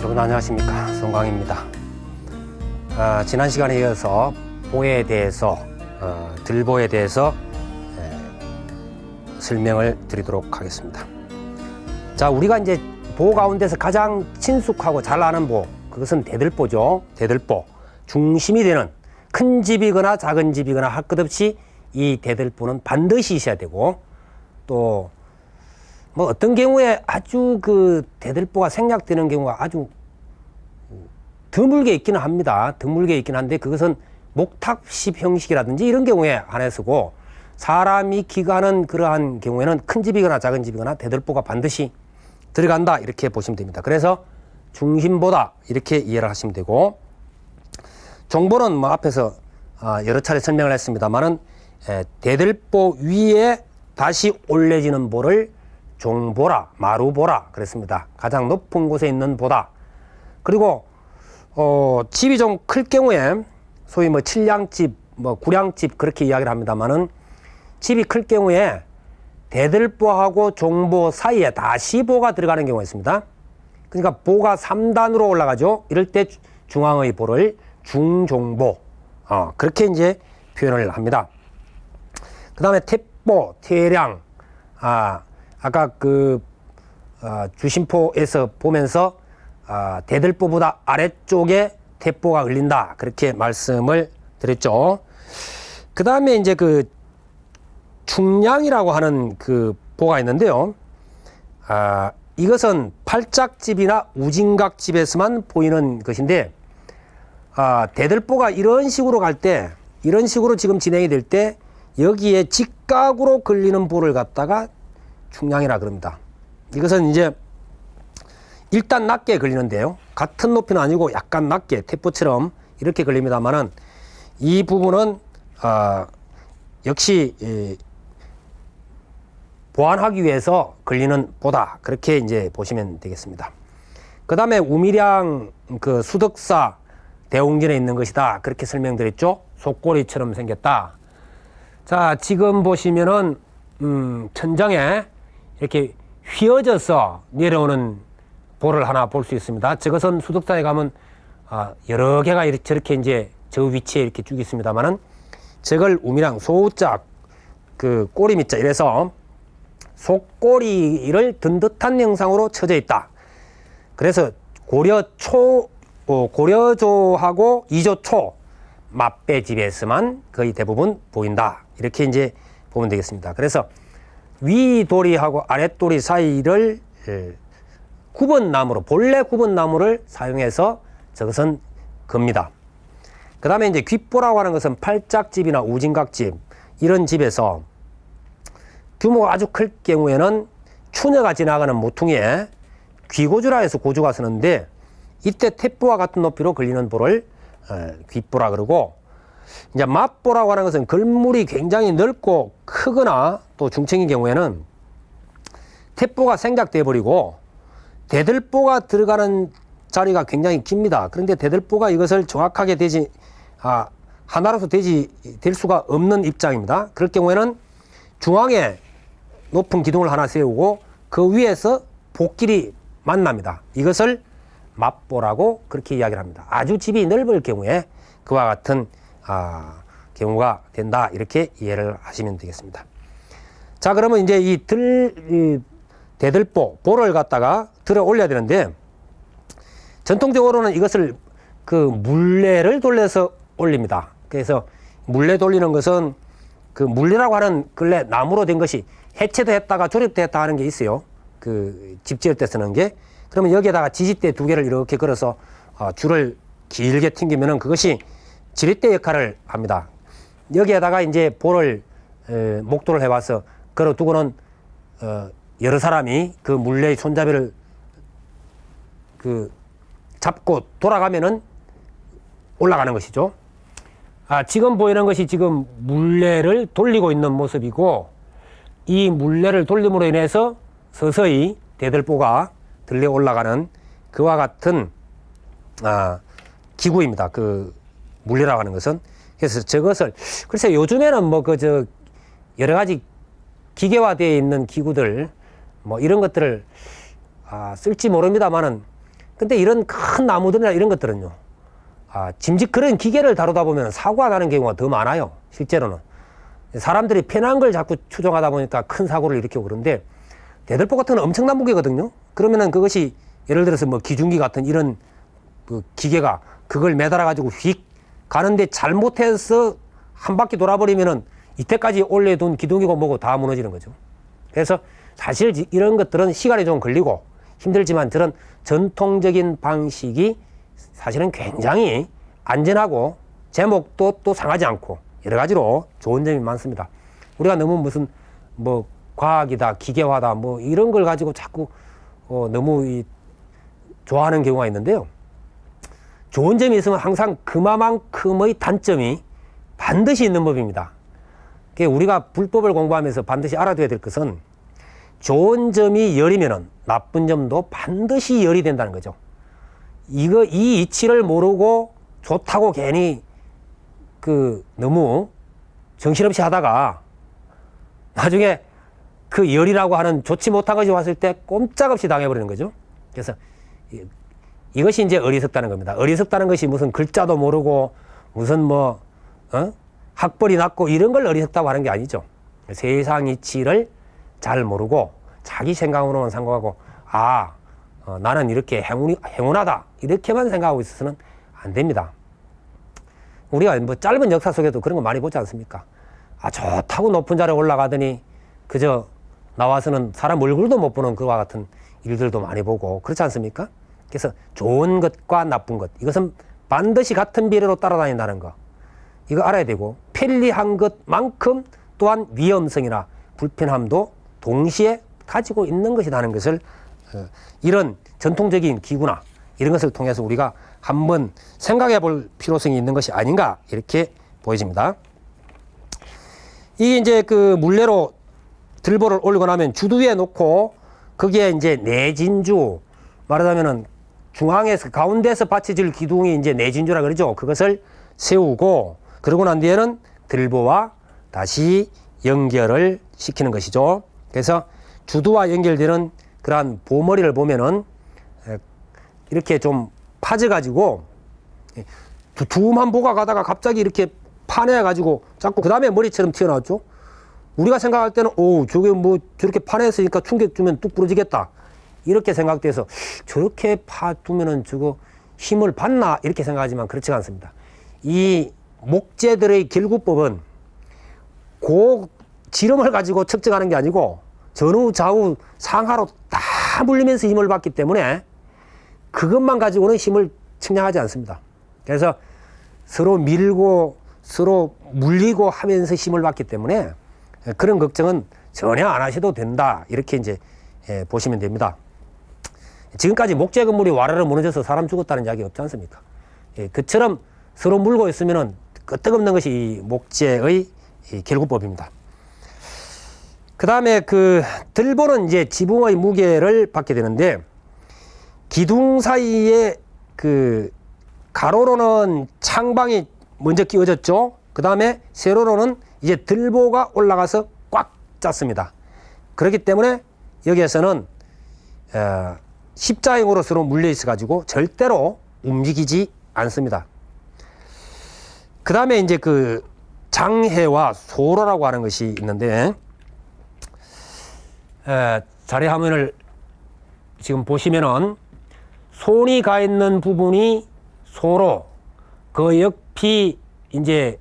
여러분 안녕하십니까, 송강입니다. 지난 시간에 이어서 보에 대해서 들보에 대해서 설명을 드리도록 하겠습니다. 자, 우리가 이제 보 가운데서 가장 친숙하고 잘 아는 보, 그것은 대들보죠. 대들보. 중심이 되는 큰 집이거나 작은 집이거나 할 것 없이 이 대들보는 반드시 있어야 되고, 또 뭐 어떤 경우에 아주 그 대들보가 생략되는 경우가 아주 드물게 있기는 합니다. 드물게 있긴 한데 그것은 목탑식 형식이라든지 이런 경우에 한해서고, 사람이 기가는 그러한 경우에는 큰 집이거나 작은 집이거나 대들보가 반드시 들어간다, 이렇게 보시면 됩니다. 그래서 중심보다 이렇게 이해를 하시면 되고, 종보는 뭐 앞에서 여러 차례 설명을 했습니다만은 대들보 위에 다시 올려지는 보를 종보라, 마루보라 그랬습니다. 가장 높은 곳에 있는 보다. 그리고 집이 좀 클 경우에 소위 뭐 7량집, 뭐 9량집 그렇게 이야기를 합니다만은, 집이 클 경우에 대들보하고 종보 사이에 다시 보가 들어가는 경우가 있습니다. 그러니까 보가 3단으로 올라가죠. 이럴 때 중앙의 보를 중종보, 그렇게 이제 표현을 합니다. 그 다음에 태보, 태량, 아까 그 주심포에서 보면서 대들보보다 아래쪽에 태보가 걸린다, 그렇게 말씀을 드렸죠. 그 다음에 이제 그 충량이라고 하는 그 보가 있는데요. 이것은 팔짝집이나 우징각집에서만 보이는 것인데, 대들보가 이런 식으로 갈 때, 이런 식으로 지금 진행이 될 때 여기에 직각으로 걸리는 보를 갖다가 충량이라 그럽니다. 이것은 이제 일단 낮게 걸리는데요. 같은 높이는 아니고 약간 낮게 태포처럼 이렇게 걸립니다만은, 이 부분은 역시 보완하기 위해서 걸리는 보다, 그렇게 이제 보시면 되겠습니다. 그 다음에 우미량 그 수덕사 대웅전에 있는 것이다, 그렇게 설명드렸죠. 속꼬리처럼 생겼다. 자, 지금 보시면은 천장에 이렇게 휘어져서 내려오는 보를 하나 볼 수 있습니다. 저것은 수덕사에 가면 여러 개가 이렇게 저렇게 이제 저 위치에 이렇게 쭉 있습니다만은, 저걸 우미랑 소자 그 꼬리 밑자 이래서 속꼬리를 든 듯한 형상으로 쳐져 있다. 그래서 고려조하고 이조초 맞배집에서만 거의 대부분 보인다, 이렇게 이제 보면 되겠습니다. 그래서 위도리하고 아랫도리 사이를 구번나무로, 본래 구번나무를 사용해서 저것은 겁니다. 그 다음에 이제 귓보라고 하는 것은 팔짝집이나 우징각집 이런 집에서 규모가 아주 클 경우에는 추녀가 지나가는 모퉁이에 귀고주라 해서 고주가 서는데, 이때 태보와 같은 높이로 걸리는 보를 귓보라 그러고, 이제 맞보라고 하는 것은 걸물이 굉장히 넓고 크거나 또 중층인 경우에는 태보가 생략돼 버리고 대들보가 들어가는 자리가 굉장히 깁니다. 그런데 대들보가 이것을 정확하게 하나로서 될 수가 없는 입장입니다. 그럴 경우에는 중앙에 높은 기둥을 하나 세우고 그 위에서 보길이 만납니다. 이것을 맞보라고 그렇게 이야기를 합니다. 아주 집이 넓을 경우에 그와 같은 경우가 된다, 이렇게 이해를 하시면 되겠습니다. 자, 그러면 이제 이 대들보, 보를 갖다가 들어 올려야 되는데, 전통적으로는 이것을 그 물레를 돌려서 올립니다. 그래서 물레 돌리는 것은 그 물레라고 하는 근래 나무로 된 것이 해체도 했다가 조립도 했다 하는 게 있어요. 그 집 지을 때 쓰는 게. 그러면 여기에다가 지지대 두 개를 이렇게 걸어서 줄을 길게 튕기면은 그것이 지렛대 역할을 합니다. 여기에다가 이제 볼을 목도를 해와서 걸어두고는 여러 사람이 그 물레의 손잡이를 잡고 돌아가면은 올라가는 것이죠. 지금 보이는 것이 지금 물레를 돌리고 있는 모습이고, 이 물레를 돌림으로 인해서 서서히 대들보가 들려 올라가는 그와 같은 기구입니다. 그 물레라고 하는 것은. 그래서 저것을, 글쎄 요즘에는 뭐 여러 가지 기계화되어 있는 기구들 뭐 이런 것들을 쓸지 모릅니다만은, 근데 이런 큰 나무들이나 이런 것들은요, 짐짓 그런 기계를 다루다 보면 사고가 나는 경우가 더 많아요. 실제로는. 사람들이 편한 걸 자꾸 추종하다 보니까 큰 사고를 일으키고 그런데, 대들보 같은 건 엄청난 무게거든요. 그러면은 그것이 예를 들어서 뭐 기중기 같은 이런 그 기계가 그걸 매달아 가지고 휙 가는데 잘못해서 한 바퀴 돌아버리면은 이때까지 올려둔 기둥이고 뭐고 다 무너지는 거죠. 그래서 사실 이런 것들은 시간이 좀 걸리고 힘들지만 저런 전통적인 방식이 사실은 굉장히 안전하고 제목도 또 상하지 않고 여러 가지로 좋은 점이 많습니다. 우리가 너무 무슨 뭐 과학이다, 기계화다, 뭐 이런 걸 가지고 자꾸 너무 좋아하는 경우가 있는데요. 좋은 점이 있으면 항상 그만큼의 단점이 반드시 있는 법입니다. 우리가 불법을 공부하면서 반드시 알아둬야 될 것은 좋은 점이 열이면은 나쁜 점도 반드시 열이 된다는 거죠. 이 이치를 모르고 좋다고 괜히 너무 정신없이 하다가 나중에 그 열이라고 하는 좋지 못한 것이 왔을 때 꼼짝없이 당해버리는 거죠. 그래서 이것이 이제 어리석다는 겁니다. 어리석다는 것이 무슨 글자도 모르고 무슨 학벌이 낮고 이런 걸 어리석다고 하는 게 아니죠. 세상 이치를 잘 모르고 자기 생각으로만 생각하고 나는 이렇게 행운하다 이렇게만 생각하고 있어서는 안 됩니다. 우리가 뭐 짧은 역사 속에도 그런 거 많이 보지 않습니까? 좋다고 높은 자리에 올라가더니 그저 나와서는 사람 얼굴도 못 보는 그와 같은 일들도 많이 보고 그렇지 않습니까? 그래서 좋은 것과 나쁜 것 이것은 반드시 같은 비례로 따라다닌다는 거 이거 알아야 되고, 편리한 것만큼 또한 위험성이나 불편함도 동시에 가지고 있는 것이라는 것을 이런 전통적인 기구나 이런 것을 통해서 우리가 한번 생각해 볼 필요성이 있는 것이 아닌가 이렇게 보여집니다. 이게 이제 그 물레로 들보를 올리고 나면 주두 위에 놓고 거기에 이제 내진주, 말하자면은 중앙에서 가운데서 받쳐질 기둥이 이제 내진주라 그러죠. 그것을 세우고 그러고 난 뒤에는 들보와 다시 연결을 시키는 것이죠. 그래서 주두와 연결되는 그러한 보머리를 보면은 이렇게 좀 파져가지고 두툼한 보가 가다가 갑자기 이렇게 파내가지고 자꾸 그 다음에 머리처럼 튀어나왔죠. 우리가 생각할 때는 저게 뭐 저렇게 파냈으니까 충격 주면 뚝 부러지겠다 이렇게 생각돼서 저렇게 파두면은 저거 힘을 받나 이렇게 생각하지만 그렇지가 않습니다. 이 목재들의 결구법은 그 지름을 가지고 측정하는 게 아니고 전후 좌우 상하로 다 물리면서 힘을 받기 때문에 그것만 가지고는 힘을 측량하지 않습니다. 그래서 서로 밀고 서로 물리고 하면서 힘을 받기 때문에 그런 걱정은 전혀 안 하셔도 된다 이렇게 이제 보시면 됩니다. 지금까지 목재 건물이 와르르 무너져서 사람 죽었다는 이야기 없지 않습니까? 그처럼 서로 물고 있으면은 끄떡없는 것이 이 목재의 결구법입니다. 그 다음에 그 들보는 이제 지붕의 무게를 받게 되는데 기둥 사이에 그 가로로는 창방이 먼저 끼워졌죠. 그 다음에 세로로는 이제 들보가 올라가서 꽉 짰습니다. 그렇기 때문에 여기에서는 십자형으로 서로 물려 있어 가지고 절대로 움직이지 않습니다. 그 다음에 이제 그 장해와 소로라고 하는 것이 있는데 자리 화면을 지금 보시면은 손이 가 있는 부분이 소로, 그 옆이 이제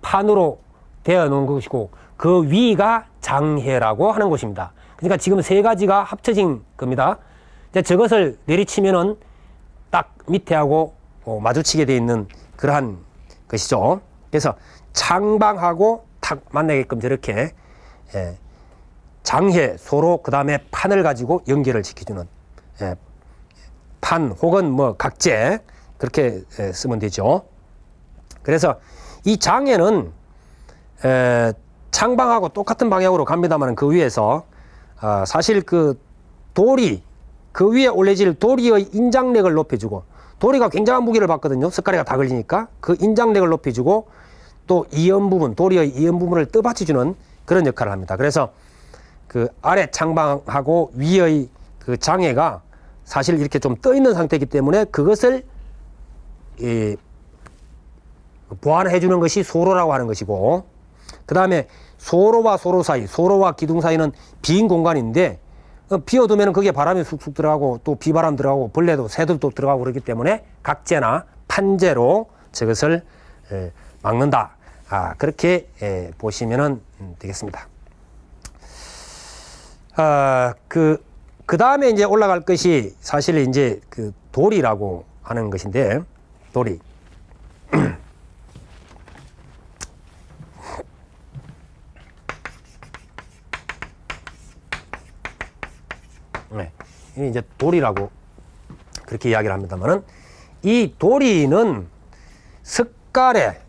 판으로 되어 놓은 것이고 그 위가 장해라고 하는 것입니다. 그러니까 지금 세 가지가 합쳐진 겁니다. 이제 저것을 내리치면은 딱 밑에하고 마주치게 되어 있는 그러한 것이죠. 그래서 창방하고 탁 만나게끔 저렇게 장해, 소로, 그 다음에 판을 가지고 연결을 시켜주는 판 혹은 뭐 각재 그렇게 쓰면 되죠. 그래서 이 장해는 창방하고 똑같은 방향으로 갑니다만 그 위에서 사실 그 돌이 그 위에 올려질 도리의 인장력을 높여주고 도리가 굉장한 무게를 받거든요. 석가래가 다 걸리니까 그 인장력을 높여주고 또 이연 부분, 도리의 이연 부분을 떠받쳐주는 그런 역할을 합니다. 그래서 그 아래 창방하고 위의 그 장해가 사실 이렇게 좀 떠 있는 상태이기 때문에 그것을 보완해 주는 것이 소로라고 하는 것이고, 그 다음에 소로와 소로 사이, 소로와 기둥 사이는 빈 공간인데 비워두면 거기에 바람이 쑥쑥 들어가고 또 비바람 들어가고 벌레도 새들도 들어가고 그렇기 때문에 각재나 판재로 저것을 막는다. 그렇게 보시면 되겠습니다. 그 다음에 이제 올라갈 것이 사실 이제 그 도리라고 하는 것인데, 도리. 네. 이제 도리라고 그렇게 이야기를 합니다만은, 이 도리는 석가래,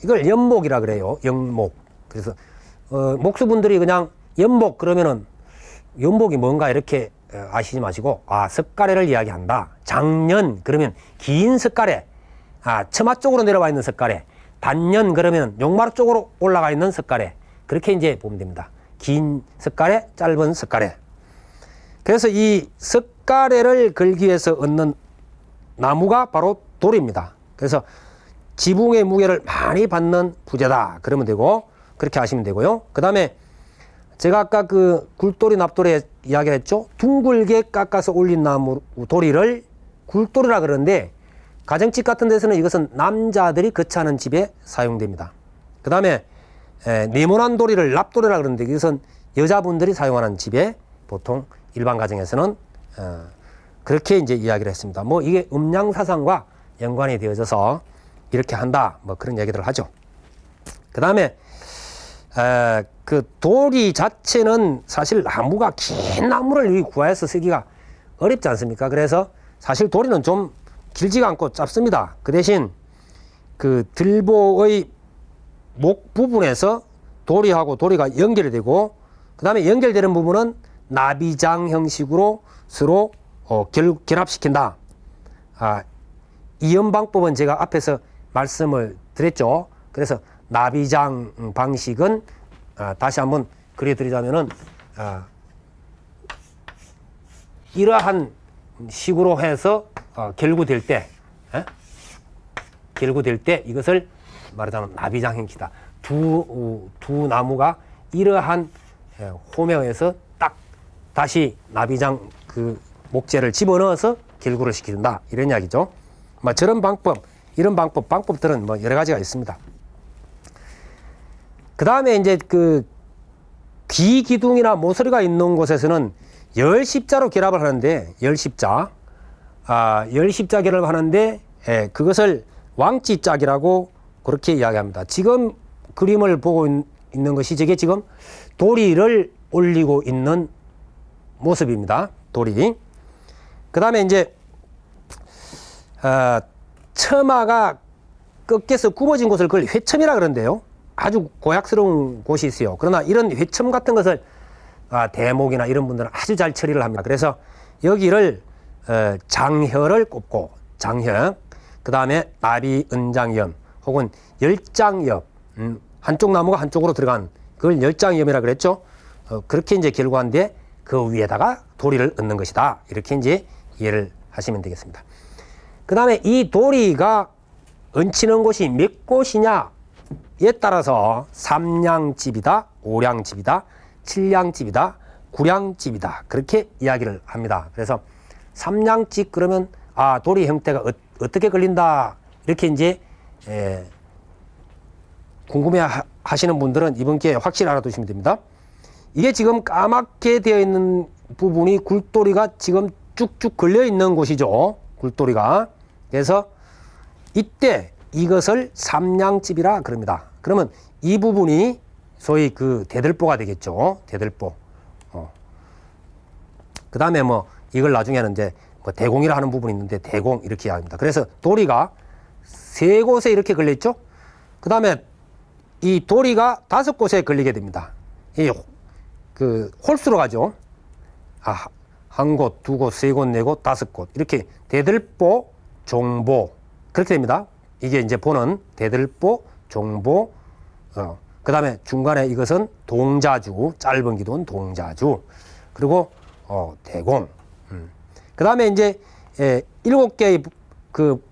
이걸 연목이라 그래요. 연목. 그래서 목수분들이 그냥 연목 그러면은 연목이 뭔가 이렇게 아시지 마시고, 석가래를 이야기한다. 장년 그러면 긴 석가래, 처마 쪽으로 내려와 있는 석가래, 단년 그러면 용마루 쪽으로 올라가 있는 석가래, 그렇게 이제 보면 됩니다. 긴 석가래, 짧은 석가래. 그래서 이 석가래를 걸기 위해서 얻는 나무가 바로 돌입니다. 그래서 지붕의 무게를 많이 받는 부재다 그러면 되고, 그렇게 하시면 되고요. 그 다음에 제가 아까 그 굴돌이 납돌에 이야기를 했죠. 둥글게 깎아서 올린 나무 도리를 굴돌이라 그러는데, 가정집 같은 데서는 이것은 남자들이 거처하는 집에 사용됩니다. 그 다음에 네모난 도리를 납돌이라 그러는데, 이것은 여자분들이 사용하는 집에 보통 일반 가정에서는 그렇게 이제 이야기를 했습니다. 뭐 이게 음양사상과 연관이 되어져서 이렇게 한다, 뭐 그런 얘기들을 하죠. 그 다음에 그 도리 자체는 사실 나무가 긴 나무를 구해서 쓰기가 어렵지 않습니까? 그래서 사실 도리는 좀 길지가 않고 짧습니다. 그 대신 그 들보의 목 부분에서 도리하고 도리가 연결이 되고, 그 다음에 연결되는 부분은 나비장 형식으로 서로 결합시킨다. 이연 방법은 제가 앞에서 말씀을 드렸죠. 그래서 나비장 방식은 다시 한번 그려드리자면은 이러한 식으로 해서 결구될 때, 결구될 때 이것을 말하자면 나비장 형식이다. 두 나무가 이러한 호명에서 딱 다시 나비장 그 목재를 집어넣어서 결구를 시킨다, 이런 이야기죠. 뭐 저런 방법, 이런 방법들은 뭐 여러 가지가 있습니다. 그 다음에 이제 그 귀기둥이나 모서리가 있는 곳에서는 열십자로 결합을 하는데, 열십자 결합을 하는데, 그것을 왕지짝이라고 그렇게 이야기합니다. 지금 그림을 보고 있는 것이 저게 지금 도리를 올리고 있는 모습입니다. 도리. 그 다음에 이제 처마가 꺾여서 굽어진 곳을 그걸 회첨이라 그러는데요. 아주 고약스러운 곳이 있어요. 그러나 이런 회첨 같은 것을 대목이나 이런 분들은 아주 잘 처리를 합니다. 그래서 여기를 장혀를 꼽고, 장혀, 그 다음에 나비 은장염 혹은 열장엽, 한쪽 나무가 한쪽으로 들어간 그걸 열장염이라 그랬죠. 그렇게 이제 결과인데 그 위에다가 도리를 얹는 것이다, 이렇게 이제 이해를 하시면 되겠습니다. 그 다음에 이 도리가 얹히는 곳이 몇 곳이냐에 따라서 3량집이다, 5량집이다, 7량집이다, 9량집이다, 그렇게 이야기를 합니다. 그래서 3량집 그러면 도리 형태가 어떻게 걸린다, 이렇게 이제 궁금해 하시는 분들은 이번 기회에 확실히 알아두시면 됩니다. 이게 지금 까맣게 되어 있는 부분이 굴도리가 지금 쭉쭉 걸려 있는 곳이죠. 굴도리가. 그래서 이때 이것을 삼량집이라 그럽니다. 그러면 이 부분이 소위 그 대들보가 되겠죠. 대들보. 그 다음에 뭐 이걸 나중에는 이제 뭐 대공이라 하는 부분이 있는데 대공 이렇게 이야기합니다. 그래서 도리가 세 곳에 이렇게 걸려 있죠. 그 다음에 이 도리가 5곳에 걸리게 됩니다. 이 그 홀수로 가죠. 한 곳, 두 곳, 세 곳, 네 곳, 5곳. 이렇게 대들보, 종보. 그렇게 됩니다. 이게 이제 보는 대들보, 종보. 그 다음에 중간에 이것은 동자주, 짧은 기도는 동자주. 그리고, 대공. 그 다음에 이제 7개의 그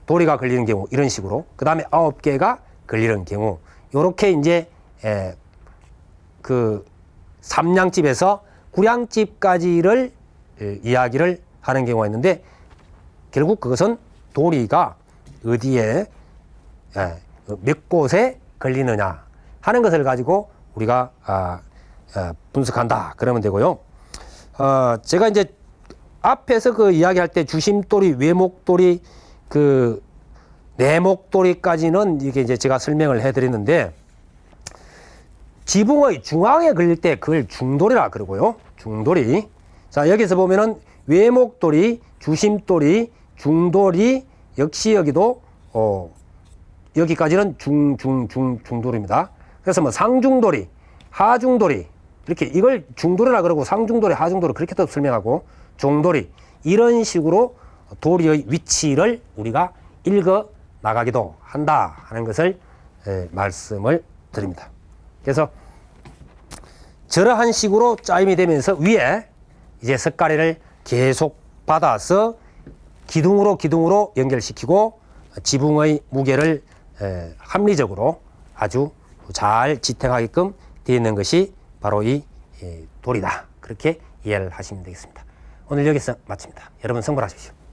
도리가 걸리는 경우 이런 식으로, 그 다음에 9개가 걸리는 경우, 요렇게 이제 그 삼량집에서 구량집까지를 이야기를 하는 경우가 있는데, 결국 그것은 도리가 어디에 몇 곳에 걸리느냐 하는 것을 가지고 우리가 분석한다 그러면 되고요. 제가 이제 앞에서 그 이야기할 때 주심도리, 외목도리, 그 내목도리까지는 이게 이제 제가 설명을 해드렸는데, 지붕의 중앙에 걸릴 때 그걸 중도리라 그러고요. 중도리. 자, 여기서 보면은 외목도리, 주심도리, 중도리, 역시 여기도 여기까지는 중도리입니다. 그래서 뭐 상중도리, 하중도리, 이렇게 이걸 중도리라 그러고, 상중도리, 하중도리 그렇게도 설명하고, 종도리, 이런 식으로 도리의 위치를 우리가 읽어 나가기도 한다 하는 것을 말씀을 드립니다. 그래서 저러한 식으로 짜임이 되면서 위에 이제 석가래를 계속 받아서 기둥으로 연결시키고 지붕의 무게를 합리적으로 아주 잘 지탱하게끔 되어 있는 것이 바로 이 돌이다. 그렇게 이해를 하시면 되겠습니다. 오늘 여기서 마칩니다. 여러분 성불하십시오.